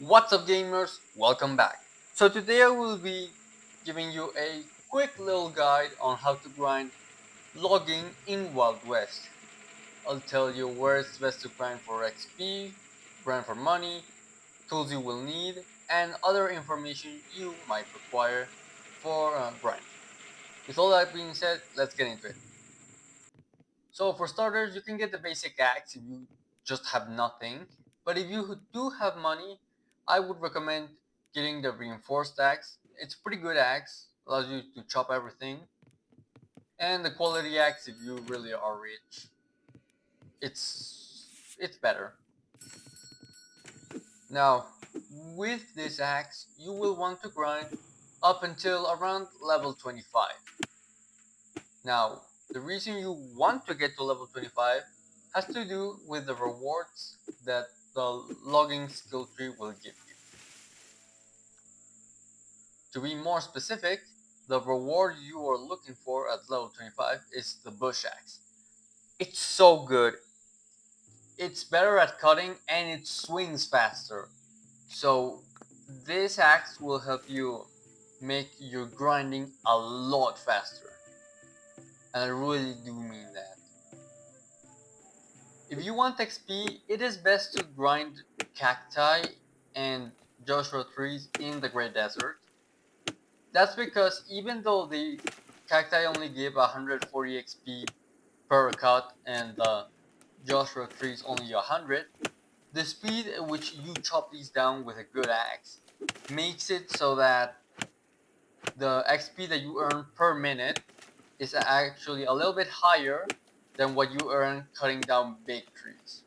What's up, gamers? Welcome back. So today I will be giving you a quick little guide on how to grind logging in Wild West. I'll tell you where it's best to grind for XP, grind for money, tools you will need, and other information you might require for grind. With all that being said, let's get into it. So for starters, you can get the basic axe if you just have nothing. But if you do have money, I would recommend getting the reinforced axe. It's a pretty good axe, allows you to chop everything. And the quality axe if you really are rich. It's better. Now, with this axe, you will want to grind up until around level 25. Now, the reason you want to get to level 25 has to do with the rewards that the logging skill tree will give you. To be more specific, the reward you are looking for at level 25 is the bush axe. It's so good. It's better at cutting and it swings faster. So this axe will help you make your grinding a lot faster. And I really do mean that. If you want XP, it is best to grind cacti and Joshua trees in the Great Desert. That's because even though the cacti only give 140 XP per cut and the Joshua trees only 100, the speed at which you chop these down with a good axe makes it so that the XP that you earn per minute is actually a little bit higher than what you earn cutting down big trees.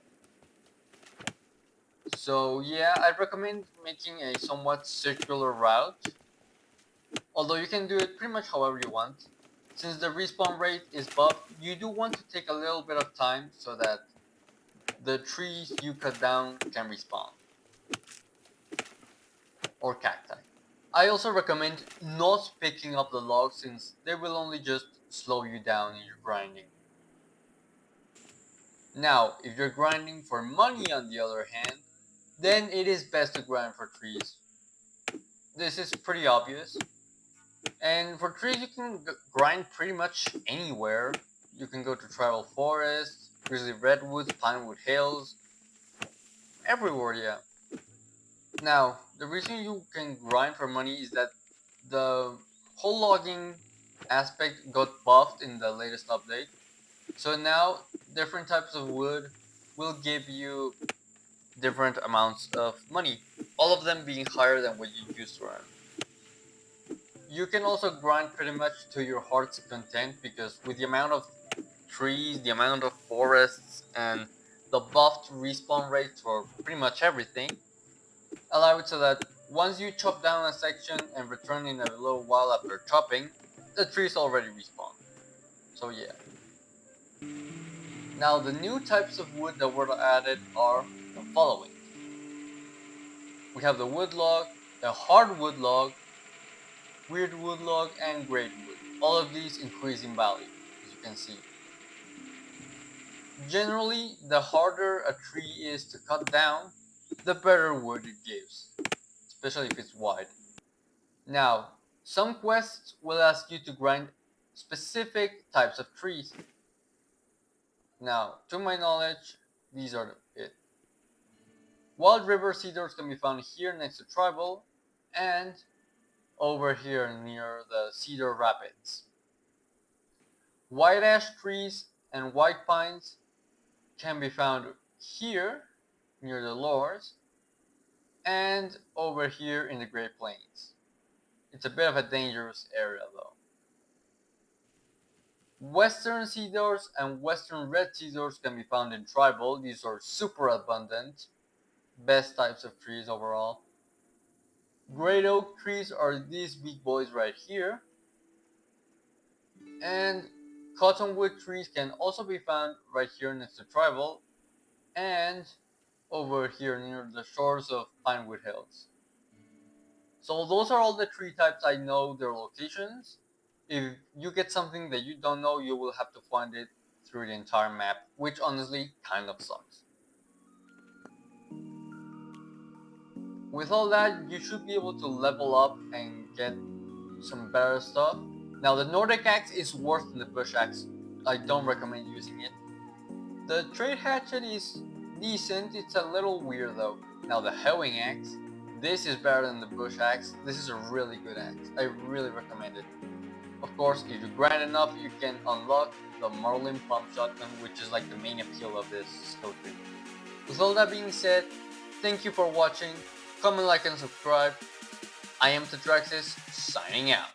So yeah, I'd recommend making a somewhat circular route, although you can do it pretty much however you want. Since the respawn rate is buffed, you do want to take a little bit of time so that the trees you cut down can respawn. Or cacti. I also recommend not picking up the logs since they will only just slow you down in your grinding. Now, if you're grinding for money on the other hand, then it is best to grind for trees. This is pretty obvious. And for trees, you can grind pretty much anywhere. You can go to tribal forests, grizzly redwoods, pinewood hills, everywhere, yeah. Now, the reason you can grind for money is that the whole logging aspect got buffed in the latest update. So now, different types of wood will give you different amounts of money, all of them being higher than what you used to earn. You can also grind pretty much to your heart's content because with the amount of trees, the amount of forests, and the buffed respawn rates for pretty much everything, allow it so that once you chop down a section and return in a little while after chopping, the trees already respawn. So yeah. Now the new types of wood that were added are the following. We have the wood log, the hardwood log, weird wood log, and great wood. All of these increase in value, as you can see. Generally, the harder a tree is to cut down, the better wood it gives, especially if it's wide. Now, some quests will ask you to grind specific types of trees. Now, to my knowledge, these are it. Wild river cedars can be found here next to tribal, and over here near the Cedar Rapids. White ash trees and white pines can be found here near the Lores and over here in the Great Plains. It's a bit of a dangerous area though. Western cedars and western red cedars can be found in tribal. These are super abundant, best types of trees overall. Great oak trees are these big boys right here. And cottonwood trees can also be found right here next to tribal and over here near the shores of Pinewood Hills. So those are all the tree types I know their locations. If you get something that you don't know, you will have to find it through the entire map, which honestly kind of sucks. With all that, you should be able to level up and get some better stuff. Now the Nordic axe is worse than the bush axe. I don't recommend using it. The trade hatchet is decent, it's a little weird though. Now the hoeing axe, this is better than the bush axe. This is a really good axe. I really recommend it. Of course, if you grind enough, you can unlock the Marlin Pump Shotgun, which is like the main appeal of this skill tree. With all that being said, thank you for watching. Comment, like, and subscribe. I am Tetraxis, signing out.